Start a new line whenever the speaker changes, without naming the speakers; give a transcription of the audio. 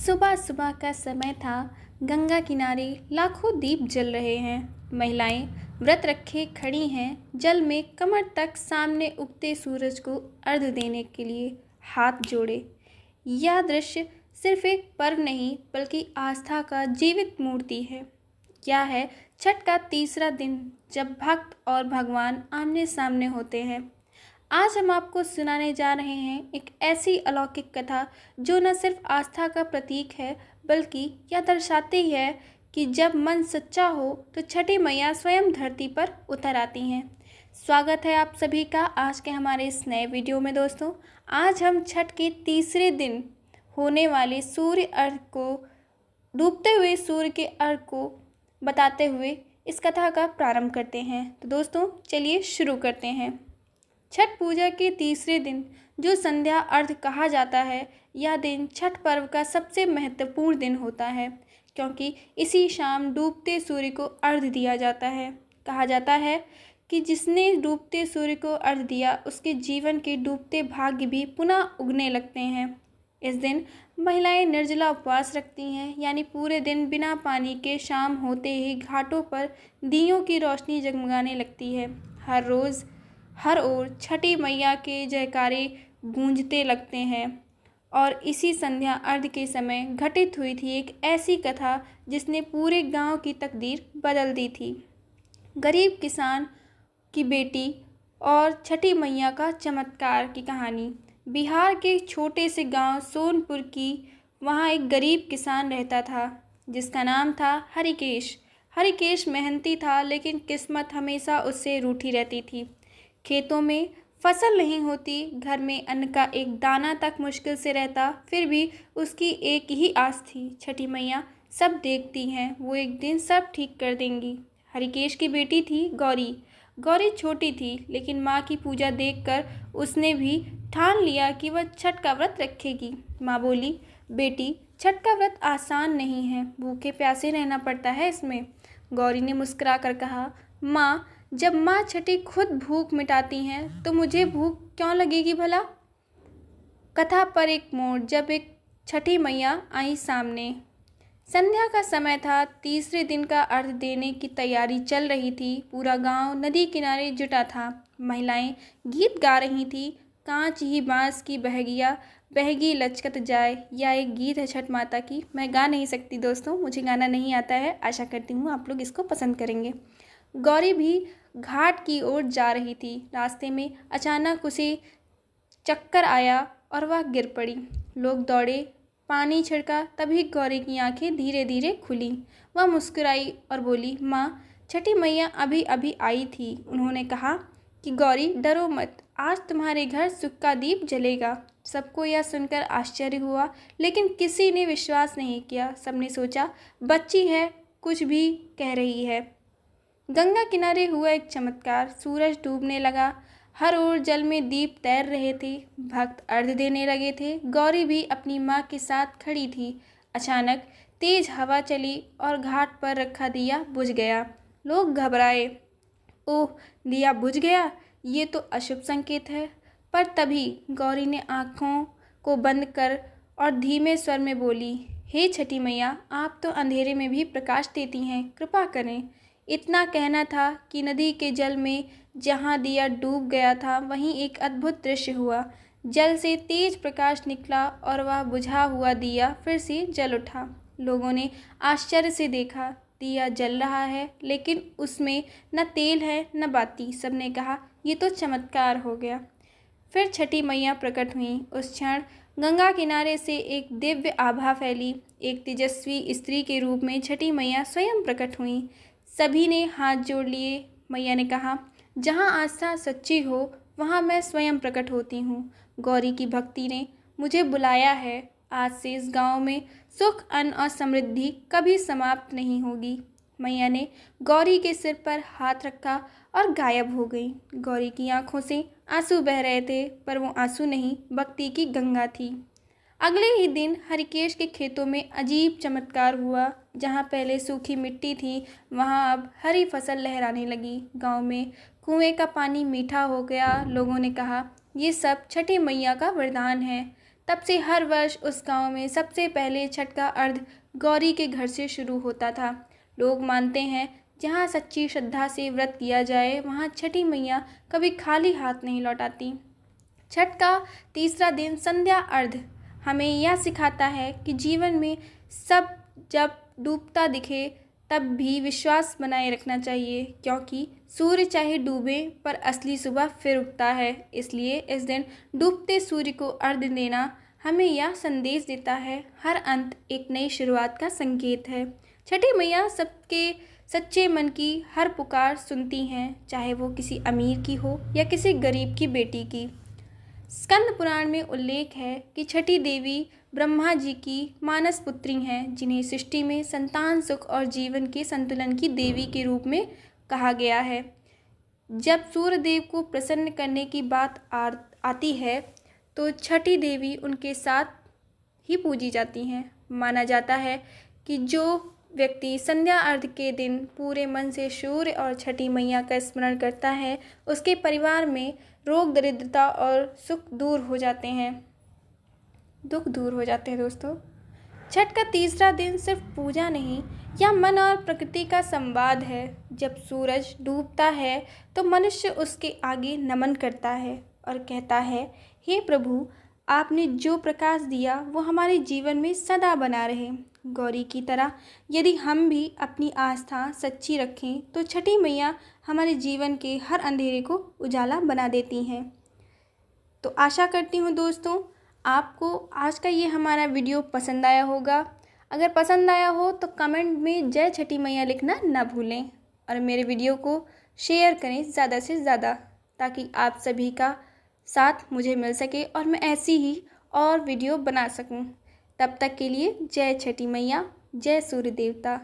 सुबह सुबह का समय था। गंगा किनारे लाखों दीप जल रहे हैं। महिलाएं व्रत रखे खड़ी हैं, जल में कमर तक, सामने उगते सूरज को अर्घ्य देने के लिए हाथ जोड़े। यह दृश्य सिर्फ एक पर्व नहीं बल्कि आस्था का जीवित मूर्ति है। क्या है छठ का तीसरा दिन, जब भक्त और भगवान आमने सामने होते हैं। आज हम आपको सुनाने जा रहे हैं एक ऐसी अलौकिक कथा जो न सिर्फ आस्था का प्रतीक है बल्कि यह दर्शाती है कि जब मन सच्चा हो तो छठी मैया स्वयं धरती पर उतर आती हैं। स्वागत है आप सभी का आज के हमारे इस नए वीडियो में। दोस्तों, आज हम छठ के तीसरे दिन होने वाले सूर्य अर्घ को, डूबते हुए सूर्य के अर्घ को बताते हुए इस कथा का प्रारंभ करते हैं। तो दोस्तों चलिए शुरू करते हैं। छठ पूजा के तीसरे दिन, जो संध्या अर्घ कहा जाता है, यह दिन छठ पर्व का सबसे महत्वपूर्ण दिन होता है, क्योंकि इसी शाम डूबते सूर्य को अर्घ दिया जाता है। कहा जाता है कि जिसने डूबते सूर्य को अर्घ दिया, उसके जीवन के डूबते भाग्य भी पुनः उगने लगते हैं। इस दिन महिलाएं निर्जला उपवास रखती हैं, यानी पूरे दिन बिना पानी के। शाम होते ही घाटों पर दियों की रोशनी जगमगाने लगती है। हर रोज़ हर ओर छठी मैया के जयकारे गूंजते लगते हैं। और इसी संध्या अर्घ के समय घटित हुई थी एक ऐसी कथा जिसने पूरे गांव की तकदीर बदल दी थी। गरीब किसान की बेटी और छठी मैया का चमत्कार की कहानी। बिहार के छोटे से गांव सोनपुर की, वहां एक गरीब किसान रहता था जिसका नाम था हरिकेश। हरिकेश मेहनती था, लेकिन किस्मत हमेशा उससे रूठी रहती थी। खेतों में फसल नहीं होती, घर में अन्न का एक दाना तक मुश्किल से रहता। फिर भी उसकी एक ही आस थी, छठी मैया सब देखती हैं, वो एक दिन सब ठीक कर देंगी। हरिकेश की बेटी थी गौरी। गौरी छोटी थी, लेकिन माँ की पूजा देखकर उसने भी ठान लिया कि वह छठ का व्रत रखेगी। माँ बोली, बेटी छठ का व्रत आसान नहीं है, भूखे प्यासे रहना पड़ता है इसमें। गौरी ने मुस्कुरा कर कहा, माँ जब माँ छठी खुद भूख मिटाती हैं तो मुझे भूख क्यों लगेगी भला। कथा पर एक मोड़, जब एक छठी मैया आई सामने। संध्या का समय था। तीसरे दिन का अर्घ देने की तैयारी चल रही थी। पूरा गांव नदी किनारे जुटा था। महिलाएं गीत गा रही थी। कांच ही बांस की बहगिया बहगी लचकत जाए, यह एक गीत है छठ माता की। मैं गा नहीं सकती दोस्तों, मुझे गाना नहीं आता है। आशा करती हूँ आप लोग इसको पसंद करेंगे। गौरी भी घाट की ओर जा रही थी। रास्ते में अचानक उसे चक्कर आया और वह गिर पड़ी। लोग दौड़े, पानी छिड़का, तभी गौरी की आंखें धीरे धीरे खुली। वह मुस्कुराई और बोली, माँ छठी मैया अभी अभी आई थी। उन्होंने कहा कि गौरी डरो मत, आज तुम्हारे घर सुख का दीप जलेगा। सबको यह सुनकर आश्चर्य हुआ, लेकिन किसी ने विश्वास नहीं किया। सबने सोचा बच्ची है, कुछ भी कह रही है। गंगा किनारे हुआ एक चमत्कार। सूरज डूबने लगा, हर ओर जल में दीप तैर रहे थे, भक्त अर्घ्य देने लगे थे। गौरी भी अपनी माँ के साथ खड़ी थी। अचानक तेज हवा चली और घाट पर रखा दिया बुझ गया। लोग घबराए, ओह दिया बुझ गया, ये तो अशुभ संकेत है। पर तभी गौरी ने आँखों को बंद कर और धीमे स्वर में बोली, हे छठी मैया, आप तो अंधेरे में भी प्रकाश देती हैं, कृपा करें। इतना कहना था कि नदी के जल में जहाँ दिया डूब गया था, वहीं एक अद्भुत दृश्य हुआ। जल से तेज प्रकाश निकला और वह बुझा हुआ दिया फिर से जल उठा। लोगों ने आश्चर्य से देखा, दिया जल रहा है, लेकिन उसमें न तेल है न बाती। सबने कहा, ये तो चमत्कार हो गया। फिर छठी मैया प्रकट हुई। उस क्षण गंगा किनारे से एक दिव्य आभा फैली। एक तेजस्वी स्त्री के रूप में छठी मैया स्वयं प्रकट हुई। सभी ने हाथ जोड़ लिए। मैया ने कहा, जहाँ आस्था सच्ची हो वहाँ मैं स्वयं प्रकट होती हूँ। गौरी की भक्ति ने मुझे बुलाया है। आज से इस गांव में सुख, अन्न और समृद्धि कभी समाप्त नहीं होगी। मैया ने गौरी के सिर पर हाथ रखा और गायब हो गई। गौरी की आंखों से आंसू बह रहे थे, पर वो आंसू नहीं, भक्ति की गंगा थी। अगले ही दिन हरिकेश के खेतों में अजीब चमत्कार हुआ। जहाँ पहले सूखी मिट्टी थी, वहाँ अब हरी फसल लहराने लगी। गांव में कुएं का पानी मीठा हो गया। लोगों ने कहा, ये सब छठी मैया का वरदान है। तब से हर वर्ष उस गांव में सबसे पहले छठ का अर्घ गौरी के घर से शुरू होता था। लोग मानते हैं जहाँ सच्ची श्रद्धा से व्रत किया जाए वहाँ छठी मैया कभी खाली हाथ नहीं लौटाती। छठ का तीसरा दिन संध्या अर्घ हमें यह सिखाता है कि जीवन में सब जब डूबता दिखे तब भी विश्वास बनाए रखना चाहिए, क्योंकि सूर्य चाहे डूबे पर असली सुबह फिर उगता है। इसलिए इस दिन डूबते सूर्य को अर्घ्य देना हमें यह संदेश देता है, हर अंत एक नई शुरुआत का संकेत है। छठी मैया सबके सच्चे मन की हर पुकार सुनती हैं, चाहे वो किसी अमीर की हो या किसी गरीब की बेटी की। स्कंद पुराण में उल्लेख है कि छठी देवी ब्रह्मा जी की मानस पुत्री हैं, जिन्हें सृष्टि में संतान सुख और जीवन के संतुलन की देवी के रूप में कहा गया है। जब सूर्यदेव को प्रसन्न करने की बात आती है तो छठी देवी उनके साथ ही पूजी जाती हैं। माना जाता है कि जो व्यक्ति संध्या अर्घ के दिन पूरे मन से सूर्य और छठी मैया का स्मरण करता है, उसके परिवार में रोग दरिद्रता और दुख दूर हो जाते हैं दोस्तों। छठ का तीसरा दिन सिर्फ पूजा नहीं, यह मन और प्रकृति का संवाद है। जब सूरज डूबता है तो मनुष्य उसके आगे नमन करता है और कहता है, हे प्रभु, आपने जो प्रकाश दिया वो हमारे जीवन में सदा बना रहे। गौरी की तरह यदि हम भी अपनी आस्था सच्ची रखें तो छठी मैया हमारे जीवन के हर अंधेरे को उजाला बना देती हैं। तो आशा करती हूँ दोस्तों आपको आज का ये हमारा वीडियो पसंद आया होगा। अगर पसंद आया हो तो कमेंट में जय छठी मैया लिखना ना भूलें और मेरे वीडियो को शेयर करें ज़्यादा से ज़्यादा, ताकि आप सभी का साथ मुझे मिल सके और मैं ऐसी ही और वीडियो बना सकूं। तब तक के लिए जय छठी मैया, जय सूर्य देवता।